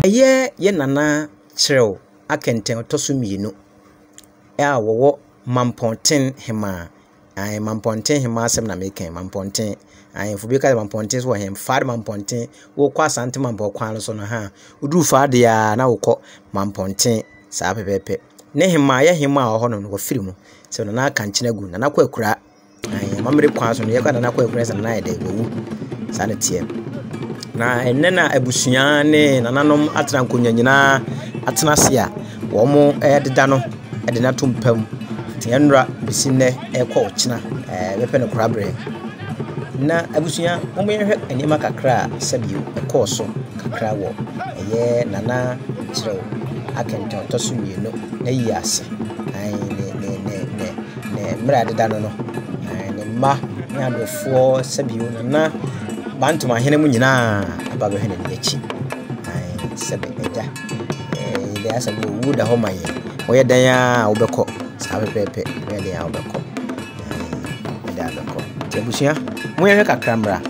Ye nana kyerɛw akɛntɛn toso mienu a wɔwɔ Mamponten hema. Mamponten hema asɛm na meka Mamponten. Ayemfo bi ka Mamponten so wɔ hem far Mamponten wo kwa Asante Mampo kwan so no ha. Udu fa de ya na wokɔ Mamponten saa pepepe. Ne hema ye hema a ɔhɔ no wɔ firi mu. Se no na aka nkyena gu na na kwa akura. Mamre kwan so no ye kwa na kwa akura se na ye de wu. Saa ne tie. Na enne na abusua ne nananom atena nkonya nyina atena se a wo mo deda no de na tompam tienra bisinne ekɔ kyena bepe no korabre na abusua mo yehwɛ enima kakra sabio ekɔ so kakra wo eye nana kyerɛw akɛntɛn toso mienu na yi ase ne mra deda no ne ma na adofo sabio nana bantuma hene mu nyina aba be hene ne achi sebe eja ile asabu wuda ho maye oye dan a wobekɔ saa pepepe we dan a wobekɔ da bekɔ tebusia mo yehwɛ kakra mra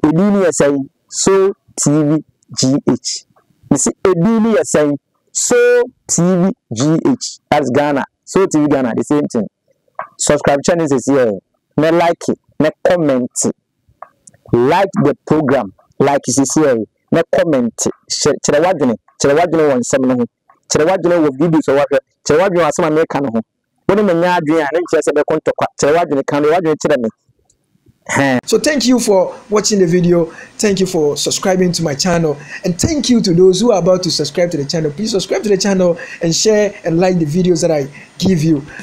Edini say so TV GH. You see Edini say so TV GH. That's Ghana. So TV Ghana, the same thing. Subscribe channel is here. Me like it, me comment it. Like the program, like is here. Me comment it. Chere wadwene won sem no ho. Chere wadwene wo videos o wahwe. Chere wadwene asema me ka no ho. Woni me nya adwen a na nche se be kontokwa. Chere wadwene kan wadwene chere me. So thank you for watching the video. Thank you for subscribing to my channel, and thank you to those who are about to subscribe to the channel. Please subscribe to the channel and share and like the videos that I give you.